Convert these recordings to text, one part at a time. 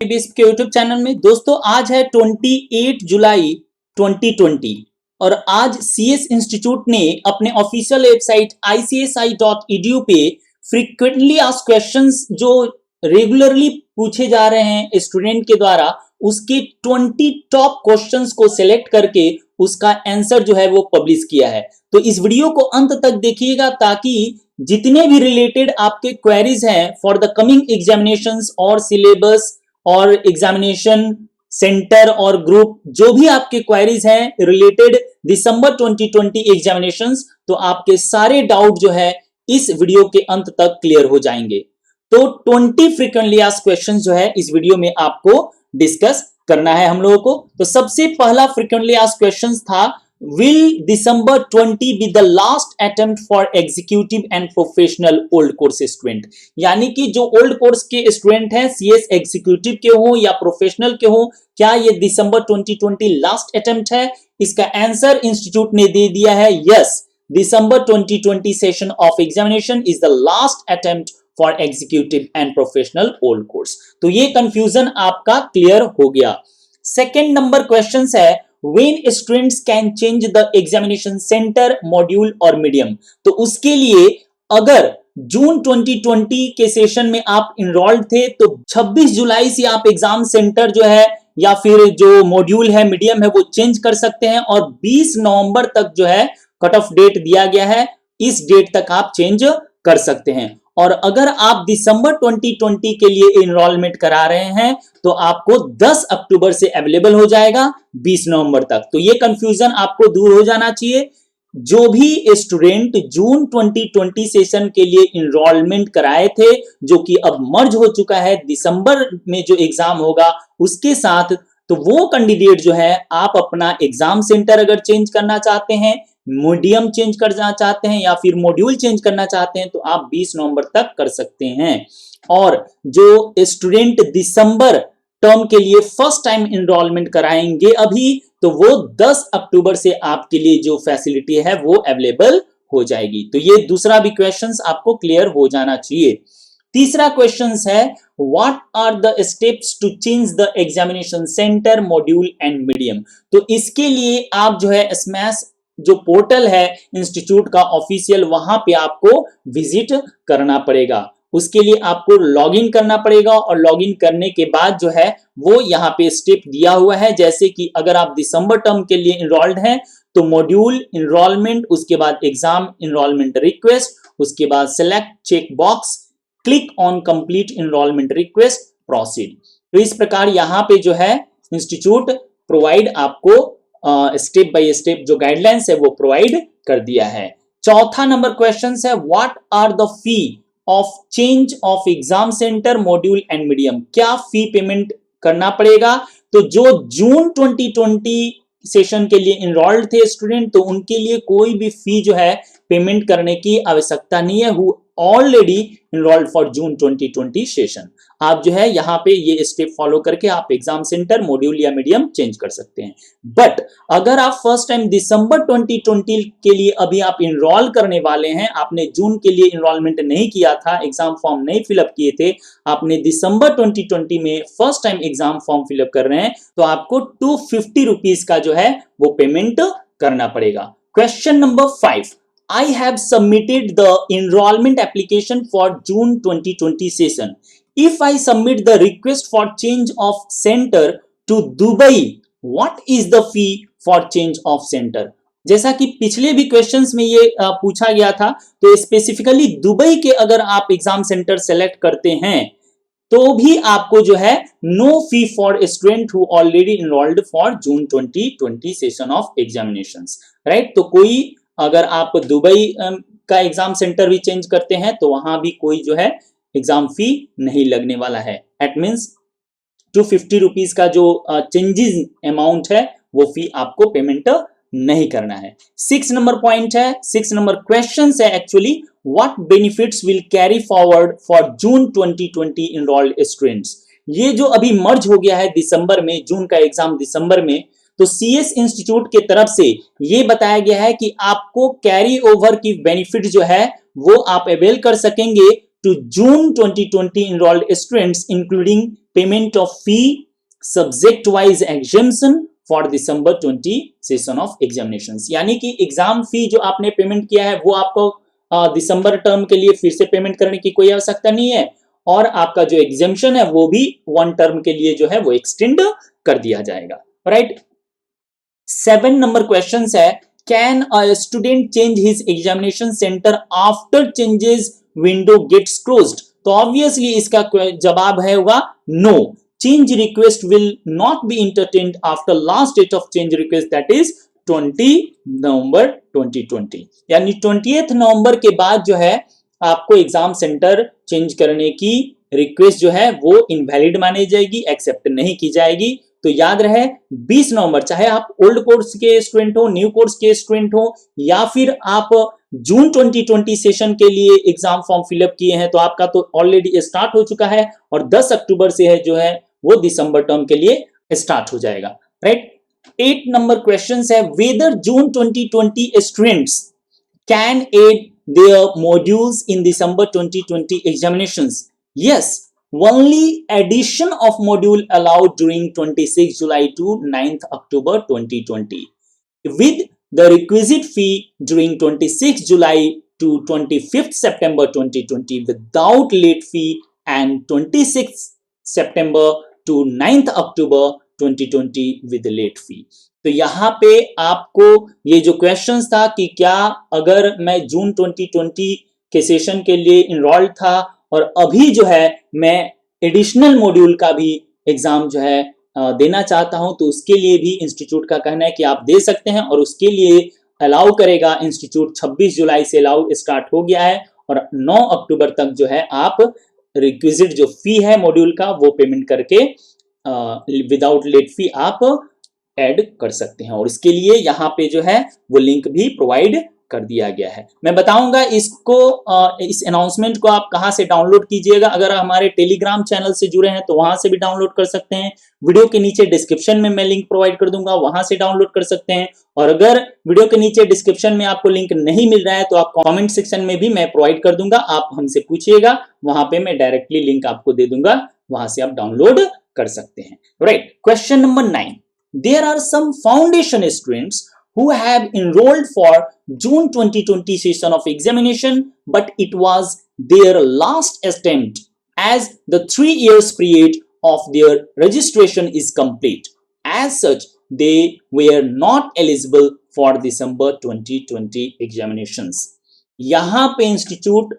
Base के YouTube channel में। दोस्तों आज है 28 जुलाई 2020 और आज सीएस इंस्टीट्यूट ने अपने ऑफिशियल वेबसाइट icsi.edu पे फ्रीक्वेंटली आस्क्ड क्वेश्चंस जो रेगुलरली पूछे जा रहे हैं स्टूडेंट के द्वारा, उसके 20 टॉप क्वेश्चंस को सिलेक्ट करके उसका आंसर जो है वो पब्लिश किया है। तो इस वीडियो को अंत तक देखिएगा ताकि जितने भी रिलेटेड आपके क्वेरीज हैं फॉर द कमिंग एग्जामिनेशंस और सिलेबस और एग्जामिनेशन सेंटर और ग्रुप, जो भी आपके क्वेरीज हैं रिलेटेड दिसंबर 2020 एग्जामिनेशंस, तो आपके सारे डाउट जो है इस वीडियो के अंत तक क्लियर हो जाएंगे। तो 20 फ्रीक्वेंटली आस्क्ड क्वेश्चंस जो है इस वीडियो में आपको डिस्कस करना है हम लोगों को। तो सबसे पहला फ्रीक्वेंटली आस्क्ड क्वेश्चंस था, will December 20 be the last attempt for executive and professional old course student? यानी कि जो ओल्ड कोर्स के स्टूडेंट हैं, सीएस एग्जीक्यूटिव के हो या प्रोफेशनल के हो, क्या ये दिसंबर 2020 लास्ट अटेम्प्ट है? इसका आंसर इंस्टीट्यूट ने दे दिया है yes, December 2020 session of examination is the last attempt for executive and professional old course. तो ये कंफ्यूजन आपका क्लियर हो गया। सेकेंड नंबर क्वेश्चन है, when students can change the examination center, module और medium? तो उसके लिए अगर जून 2020 के सेशन में आप इनरोल्ड थे तो 26 जुलाई से आप एग्जाम सेंटर जो है या फिर जो मॉड्यूल है, मीडियम है, वो चेंज कर सकते हैं और 20 नवंबर तक जो है कट ऑफ डेट दिया गया है, इस डेट तक आप चेंज कर सकते हैं। और अगर आप दिसंबर 2020 के लिए इनरोलमेंट करा रहे हैं तो आपको 10 अक्टूबर से अवेलेबल हो जाएगा 20 नवंबर तक। तो ये कंफ्यूजन आपको दूर हो जाना चाहिए। जो भी स्टूडेंट जून 2020 सेशन के लिए इनरोलमेंट कराए थे, जो कि अब मर्ज हो चुका है दिसंबर में जो एग्जाम होगा उसके साथ, तो वो कैंडिडेट जो है आप अपना एग्जाम सेंटर अगर चेंज करना चाहते हैं, मीडियम चेंज करना चाहते हैं या फिर मॉड्यूल चेंज करना चाहते हैं तो आप 20 नवंबर तक कर सकते हैं। और जो स्टूडेंट दिसंबर टर्म के लिए फर्स्ट टाइम इनरोलमेंट कराएंगे अभी, तो वो 10 अक्टूबर से आपके लिए जो फैसिलिटी है वो अवेलेबल हो जाएगी। तो ये दूसरा भी क्वेश्चंस आपको क्लियर हो जाना चाहिए। तीसरा क्वेश्चन है, what are the steps to change the examination centre, module and medium? तो इसके लिए आप जो है स्मैश जो पोर्टल है इंस्टीट्यूट का ऑफिशियल, वहां पे आपको विजिट करना पड़ेगा। उसके लिए आपको लॉगिन करना पड़ेगा और लॉगिन करने के बाद जो है वो यहाँ पे स्टेप दिया हुआ है, जैसे कि अगर आप दिसंबर टर्म के लिए इनरोल्ड हैं तो मॉड्यूल इनरोलमेंट, उसके बाद एग्जाम इनरोलमेंट रिक्वेस्ट, उसके बाद select check box, click on complete enrolment request, proceed. तो इस प्रकार यहाँ पे जो है इंस्टीट्यूट प्रोवाइड आपको स्टेप बाय स्टेप जो गाइडलाइंस है वो प्रोवाइड कर दिया है। चौथा नंबर क्वेश्चन है, what are the fee of change of exam centre, module and medium? क्या फी पेमेंट करना पड़ेगा? तो जो जून 2020 सेशन के लिए इनरोल्ड थे स्टूडेंट, तो उनके लिए कोई भी फी जो है पेमेंट करने की आवश्यकता नहीं है, who already enrolled for June 2020 session. आप जो है यहाँ पे ये स्टेप फॉलो करके आप एग्जाम सेंटर, मॉड्यूल या मीडियम चेंज कर सकते हैं। बट अगर आप फर्स्ट टाइम दिसंबर 2020 के लिए अभी आप इनरोल करने वाले हैं, आपने जून के लिए इनरोलमेंट नहीं किया था, एग्जाम फॉर्म नहीं फिलअप किए थे, आपने दिसंबर 2020 में first time exam form fill up कर रहे हैं, तो आपको 250 रुपीज का जो है वो पेमेंट करना पड़ेगा। Question number 5, I have submitted the enrollment application for June 2020 session. If I submit the request for change of center to Dubai, what is the fee for change of center? जैसा कि पिछले भी questions में ये पूछा गया था, तो स्पेसिफिकली दुबई के अगर आप एग्जाम सेंटर सेलेक्ट करते हैं तो भी आपको जो है no fee for student who already enrolled for June 2020 session of examinations, right? तो कोई अगर आप दुबई का एग्जाम सेंटर भी चेंज करते हैं तो वहां भी कोई जो है एग्जाम फी नहीं लगने वाला है। एट मींस 250 रुपीज का जो चेंजेस अमाउंट है वो फी आपको पेमेंट नहीं करना है। 6 नंबर पॉइंट है, 6 नंबर क्वेश्चन है actually, what benefits will carry forward for June 2020 enrolled students? ये जो अभी मर्ज हो गया है दिसंबर में, जून का एग्जाम दिसंबर में, तो सीएस इंस्टीट्यूट के तरफ से ये बताया गया है कि आपको कैरी ओवर की बेनिफिट जो है वो आप अवेल कर सकेंगे to June 2020 enrolled students, including payment of fee, subject-wise exemption for December 20 session of examinations। यानी कि एग्जाम फी जो आपने पेमेंट किया है वो आपको दिसंबर टर्म के लिए फिर से पेमेंट करने की कोई आवश्यकता नहीं है, और आपका जो एग्जामेशन है वो भी वन टर्म के लिए जो है वो एक्सटेंड कर दिया जाएगा, राइट। 7 नंबर क्वेश्चन है, can a student change his examination centre after changes window gets closed? तो ऑब्वियसली इसका जवाब है होगा no. Change request will not be entertained after last date of change request, that is 20 November 2020। यानी 20 नवंबर के बाद जो है आपको एग्जाम सेंटर चेंज करने की रिक्वेस्ट जो है वो इनवैलिड मानी जाएगी, एक्सेप्ट नहीं की जाएगी। तो याद रहे 20 नवंबर, चाहे आप ओल्ड कोर्स के स्टूडेंट हो, न्यू कोर्स के स्टूडेंट हो, या फिर आप जून 2020 सेशन के लिए एग्जाम फॉर्म फिलअप किए हैं तो आपका तो ऑलरेडी स्टार्ट हो चुका है, और 10 अक्टूबर से है जो है वो दिसंबर टर्म के लिए स्टार्ट हो जाएगा, राइट। 8 नंबर क्वेश्चन है, whether June 2020 students can add their modules in December 2020 examinations? Yes, only addition of module allowed during 26 July to 9th October 2020 with the requisite fee during 26 July to 25th September 2020 without late fee, and 26 September to 9th October 2020 with late fee। तो यहाँ पे आपको ये जो questions था कि क्या अगर मैं जून 2020 के सेशन के लिए इनरोल्ड था और अभी जो है मैं एडिशनल मॉड्यूल का भी एग्जाम जो है देना चाहता हूं, तो उसके लिए भी इंस्टीट्यूट का कहना है कि आप दे सकते हैं, और उसके लिए अलाउ करेगा इंस्टीट्यूट। 26 जुलाई से अलाउ स्टार्ट हो गया है, और 9 अक्टूबर तक जो है आप रिक्विजिट जो फी है मॉड्यूल का वो पेमेंट करके विदाउट लेट फी आप ऐड कर सकते हैं, और इसके लिए यहाँ पे जो है वो लिंक भी प्रोवाइड कर दिया गया है। मैं बताऊंगा इसको, इस अनाउंसमेंट को आप कहां से डाउनलोड कीजिएगा। अगर हमारे टेलीग्राम चैनल से जुड़े हैं तो वहां से भी डाउनलोड कर सकते हैं, वीडियो के नीचे डिस्क्रिप्शन में मैं लिंक प्रोवाइड कर दूंगा, वहां से डाउनलोड कर सकते हैं। और अगर वीडियो के नीचे डिस्क्रिप्शन में आपको लिंक नहीं मिल रहा है तो आप कॉमेंट सेक्शन में भी मैं प्रोवाइड कर दूंगा, आप हमसे पूछिएगा, वहां पे मैं डायरेक्टली लिंक आपको दे दूंगा, वहां से आप डाउनलोड कर सकते हैं, right. Question number 9, there are some foundation students who have enrolled for June 2020 session of examination, but it was their last attempt as the 3 years period of their registration is complete. As such, they were not eligible for December 2020 examinations। यहाँ पे institute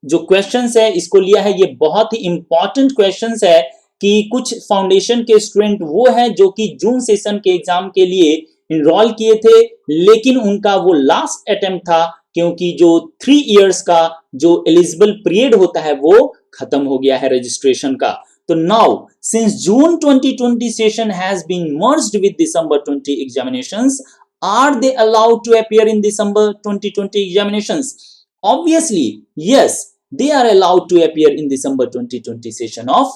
जो questions है इसको लिया है, ये बहुत ही important questions है कि कुछ फाउंडेशन के स्टूडेंट वो हैं जो कि जून सेशन के एग्जाम के लिए इनरोल किए थे, लेकिन उनका वो लास्ट अटेम्प्ट था, क्योंकि जो 3 इयर्स का जो एलिजिबल पीरियड होता है वो खत्म हो गया है रजिस्ट्रेशन का। तो now since June 2020 session has been merged with December 20 examinations, are they allowed to appear in December 2020 examinations? Obviously yes, they are allowed to appear in December 2020 session of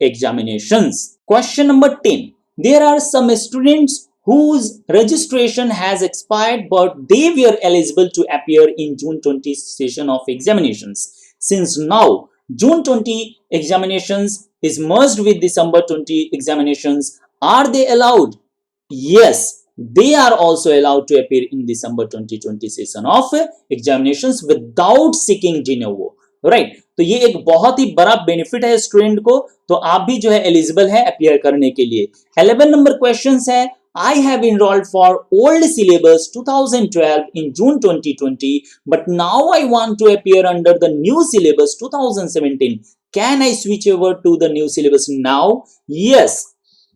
examinations। Question number 10, there are some students whose registration has expired but they were eligible to appear in June 20 session of examinations। Since now June 20 examinations is merged with December 20 examinations, are they allowed? Yes, they are also allowed to appear in December 2020 session of examinations without seeking de novo, right. तो ये एक बहुत ही बड़ा benefit है student को, तो आप भी जो है एलिजिबल है अपीयर करने के लिए। 11 नंबर क्वेश्चन है, I have enrolled for old syllabus 2012 in June 2020 but now I want to appear under the new syllabus 2017, can I switch over to the new syllabus now? Yes,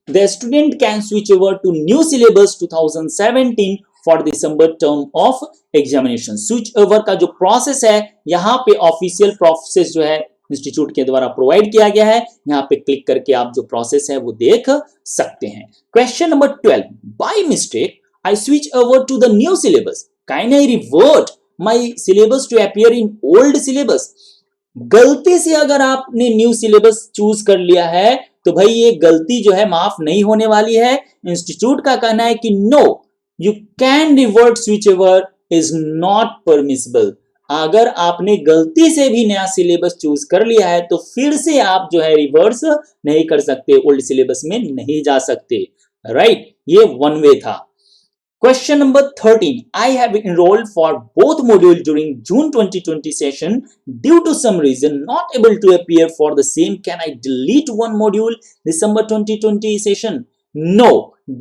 the student can switch over to new syllabus 2017 for December term of examination. Switch over का जो process है यहाँ पे official process जो है institute के द्वारा provide किया गया है, यहाँ पे क्लिक करके आप जो प्रोसेस है वो देख सकते हैं। Question number 12, by mistake I switch over to the new syllabus, can I revert my syllabus to appear in old syllabus? गलती से अगर आपने न्यू सिलेबस चूज कर लिया है तो भाई ये गलती जो है माफ नहीं होने वाली है। इंस्टीट्यूट का कहना है कि no, you can revert switchover is not permissible। अगर आपने गलती से भी नया सिलेबस चूज कर लिया है तो फिर से आप जो है रिवर्स नहीं कर सकते, ओल्ड सिलेबस में नहीं जा सकते, राइट। ये वन वे था। Question number 13. I have enrolled for both modules during June 2020 session. Due to some reason not able to appear for the same, can I delete one module December 2020 session? No.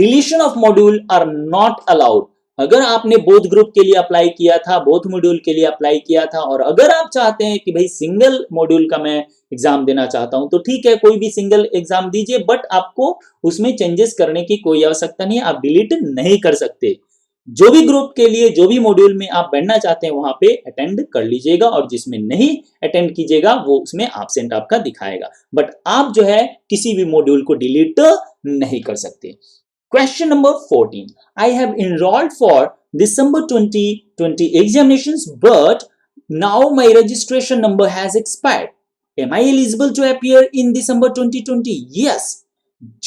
Deletion of module are not allowed. अगर आपने both group के लिए apply किया था, both module के लिए apply किया था, और अगर आप चाहते हैं कि भाई सिंगल मॉड्यूल का मैं एग्जाम देना चाहता हूं, तो ठीक है, कोई भी सिंगल एग्जाम दीजिए, बट आपको उसमें चेंजेस करने की कोई आवश्यकता नहीं है, आप डिलीट नहीं कर सकते। जो भी ग्रुप के लिए, जो भी मॉड्यूल में आप बैठना चाहते हैं वहां पे अटेंड कर लीजिएगा, और जिसमें नहीं अटेंड कीजिएगा वो उसमें एब्सेंट आपका दिखाएगा, बट आप जो है किसी भी मॉड्यूल को डिलीट नहीं कर सकते। Question number 14. I have enrolled for December 2020 examinations, but now my registration number has expired. Am I eligible to appear in December 2020? Yes.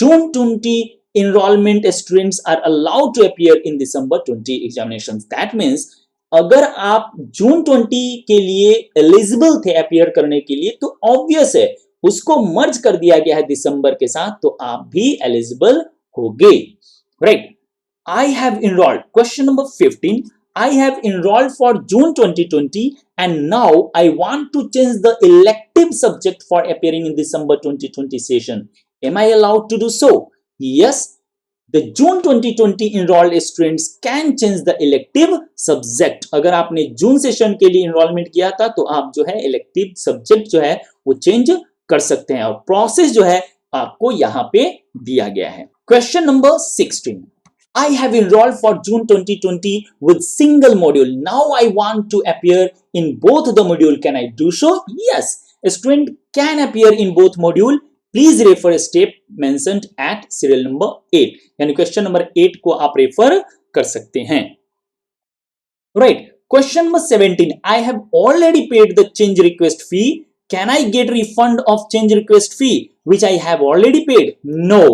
June 20 enrollment students are allowed to appear in December 20 examinations. That means अगर आप जून 20 के लिए eligible थे appear करने के लिए, तो obvious है उसको मर्ज कर दिया गया है दिसंबर के साथ, तो आप भी एलिजिबल हो गए, right. I have enrolled. Question number 15. I have enrolled for June 2020 and now I want to change the elective subject for appearing in December 2020 session. Am I allowed to do so? Yes. The June 2020 enrolled students can change the elective subject. अगर आपने जून session के लिए enrollment किया था तो आप जो है elective subject जो है वो change कर सकते हैं, और प्रोसेस जो है आपको यहां पे दिया गया है। Question number 16. I have enrolled for June 2020 with single module. Now I want to appear in both the module. Can I do so? Yes. A student can appear in both module. Please refer step mentioned at serial number 8. यानी question number 8 को आप refer कर सकते हैं, right? Question number 17. I have already paid the change request fee. Can I get refund of change request fee which I have already paid? No.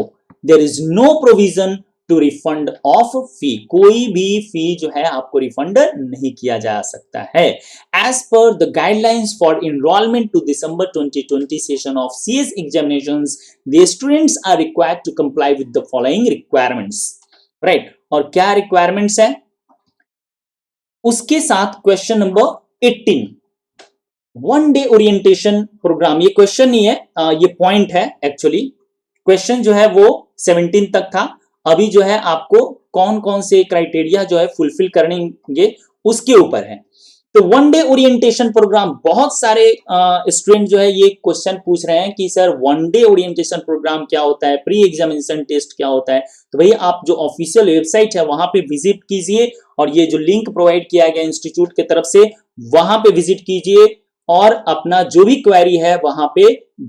There is no provision to refund of fee. कोई भी फी जो है आपको refund नहीं किया जा सकता है। As per the guidelines for enrollment to December 2020 session of CS examinations, the students are required to comply with the following requirements, right? और क्या requirements है उसके साथ? Question number 18. One day orientation programme, ये क्वेश्चन नहीं है, ये point है एक्चुअली। क्वेश्चन जो है वो 17 तक था, अभी जो है आपको कौन कौन से क्राइटेरिया जो है फुलफिल करेंगे उसके ऊपर है। तो वन डे ओरिएंटेशन प्रोग्राम, बहुत सारे स्टूडेंट जो है ये क्वेश्चन पूछ रहे हैं कि sir one day orientation programme क्या होता है, प्री एग्जामिनेशन टेस्ट क्या होता है। तो भाई आप जो ऑफिशियल वेबसाइट है वहां पे विजिट कीजिए, और ये जो लिंक प्रोवाइड किया गया इंस्टीट्यूट की तरफ से वहां पे विजिट कीजिए, और अपना जो भी क्वेरी है वहां पे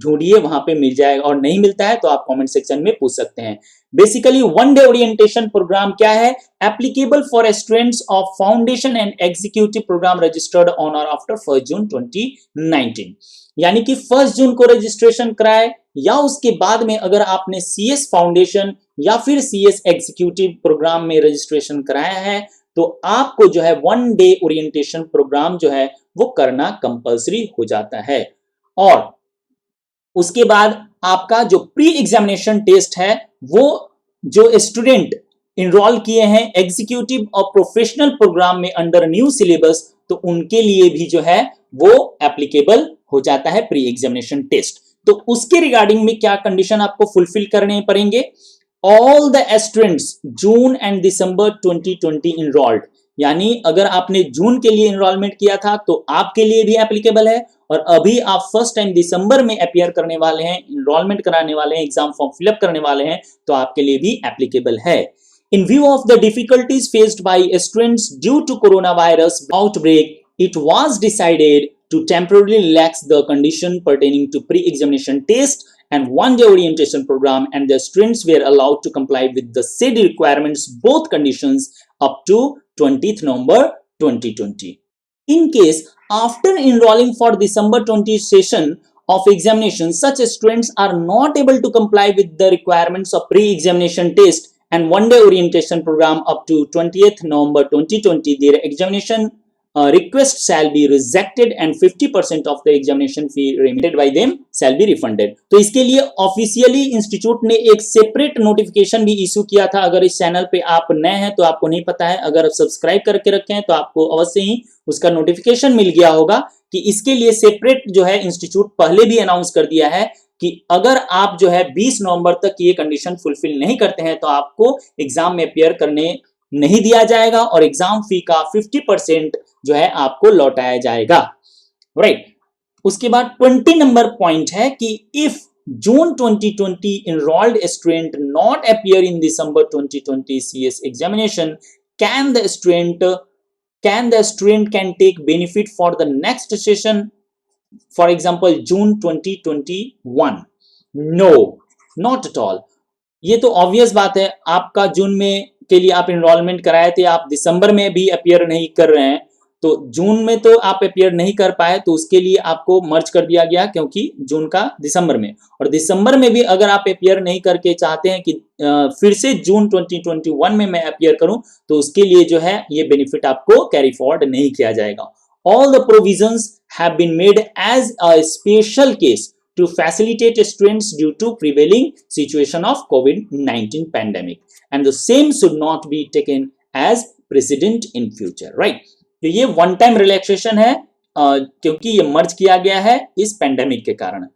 ढूंढिए, वहां पे मिल जाएगा, और नहीं मिलता है तो आप कमेंट सेक्शन में पूछ सकते हैं। Basically one day orientation programme क्या है? Applicable for students of foundation and executive programme registered on और आफ्टर 1 जून 2019। यानी कि 1 जून को रजिस्ट्रेशन कराए या उसके बाद में अगर आपने सीएस फाउंडेशन या फिर सीएस एग्जीक्यूटिव प्रोग्राम में रजिस्ट्रेशन कराया है तो आपको जो है वन डे ओरिएंटेशन प्रोग्राम जो है वो करना कंपलसरी हो जाता है। और उसके बाद आपका जो प्री एग्जामिनेशन टेस्ट है वो जो स्टूडेंट इनरोल किए हैं एग्जीक्यूटिव और प्रोफेशनल प्रोग्राम में अंडर न्यू सिलेबस, तो उनके लिए भी जो है वो एप्लीकेबल हो जाता है प्री एग्जामिनेशन टेस्ट। तो उसके रिगार्डिंग में क्या कंडीशन आपको फुलफिल करने पड़ेंगे? All the students June and December 2020 enrolled, यानी अगर आपने जून के लिए इनरोलमेंट किया था तो आपके लिए भी एप्लीकेबल है, और अभी आप फर्स्ट टाइम दिसंबर में अपियर करने वाले हैं, इनरोलमेंट कराने वाले हैं, एग्जाम फॉर्म फिलअप करने वाले हैं, तो आपके लिए भी एप्लीकेबल है। In view of the difficulties faced by students due to coronavirus outbreak, it was decided to temporarily relax the condition pertaining to pre-examination test and one-day orientation program, and the students were allowed to comply with the said requirements, both conditions, up to 20th November 2020. In case after enrolling for December 20 session of examination, such students are not able to comply with the requirements of pre-examination test and one-day orientation program up to 20th November 2020, their examination request shall be rejected and 50% of the examination fee remitted by them shall be refunded। तो इसके लिए officially institute ने एक separate notification भी issue किया था। अगर इस चैनल पे आप नए हैं तो आपको नहीं पता है, अगर आप सब्सक्राइब करके रखे हैं तो आपको अवश्य ही उसका नोटिफिकेशन मिल गया होगा कि इसके लिए सेपरेट जो है इंस्टीट्यूट पहले भी अनाउंस कर दिया है कि अगर आप जो है 20 नवंबर तक ये कंडीशन फुलफिल नहीं करते हैं तो आपको एग्जाम में अपियर करने नहीं दिया जाएगा और एग्जाम फी का 50% जो है आपको लौटाया जाएगा। राइट, उसके बाद 20 नंबर पॉइंट है कि if June 2020 enrolled student not appear in December 2020 CS examination, can the student can take benefit for the next session, for example June 2021? No, not at all। ये तो ऑब्वियस बात है, आपका जून में के लिए आप एनरोलमेंट कराए थे, आप दिसंबर में भी अपियर नहीं कर रहे हैं, तो जून में तो आप अपियर नहीं कर पाए तो उसके लिए आपको मर्ज कर दिया गया क्योंकि जून का दिसंबर में, और दिसंबर में भी अगर आप अपियर नहीं करके चाहते हैं कि फिर से जून 2021 में मैं अपियर करूं तो उसके लिए जो है ये बेनिफिट आपको कैरी फॉरवर्ड नहीं किया जाएगा। All the provisions have been made as a special case to facilitate students due to prevailing situation of COVID-19 pandemic, and the same should not be taken as precedent in future। right, तो ये one time relaxation है क्योंकि ये मर्ज किया गया है इस pandemic के कारण।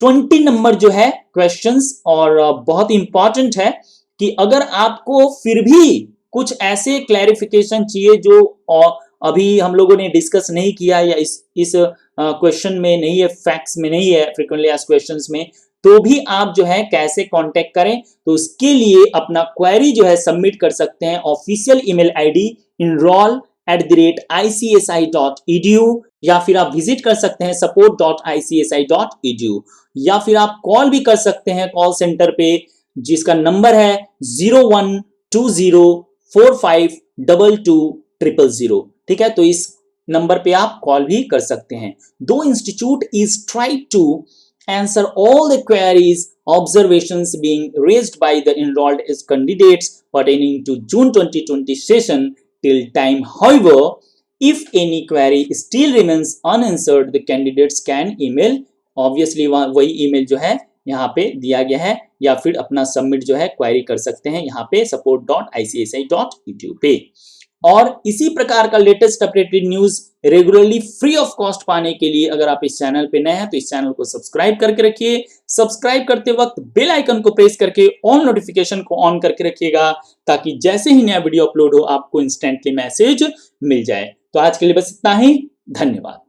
20 नंबर जो है क्वेश्चंस और बहुत इंपॉर्टेंट है कि अगर आपको फिर भी कुछ ऐसे क्लैरिफिकेशन चाहिए जो अभी हम लोगों ने डिस्कस नहीं किया या इस क्वेश्चन में नहीं है, फैक्ट्स में नहीं है, फ्रीक्वेंटली आस्क्ड क्वेश्चंस में, तो भी आप जो है कैसे कांटेक्ट करें, तो उसके लिए अपना क्वेरी जो है सबमिट कर सकते हैं ऑफिशियल ईमेल आईडी enroll@icsi.edu, या फिर आप विजिट कर सकते हैं support.icsi.edu, या फिर आप कॉल भी कर सकते हैं कॉल सेंटर पे जिसका नंबर है 0120452200। ठीक है, तो इस नंबर पे आप कॉल भी कर सकते हैं। दो institute is try to answer all the queries observations being raised by the enrolled as candidates pertaining to June 2020 session till time, however if any query still remains unanswered the candidates can email, obviously वही email जो है यहाँ पे दिया गया है, या फिर अपना सबमिट जो है क्वेरी कर सकते हैं यहाँ पे support.icsi.edu पे। और इसी प्रकार का latest updated news regularly free of cost पाने के लिए अगर आप इस चैनल पे नए हैं तो इस चैनल को सब्सक्राइब करके रखिए। सब्सक्राइब करते वक्त बेल आइकन को प्रेस करके ऑल नोटिफिकेशन को ऑन करके रखिएगा ताकि जैसे ही नया वीडियो अपलोड हो आपको इंस्टेंटली मैसेज मिल जाए। तो आज के लिए बस इतना ही, धन्यवाद।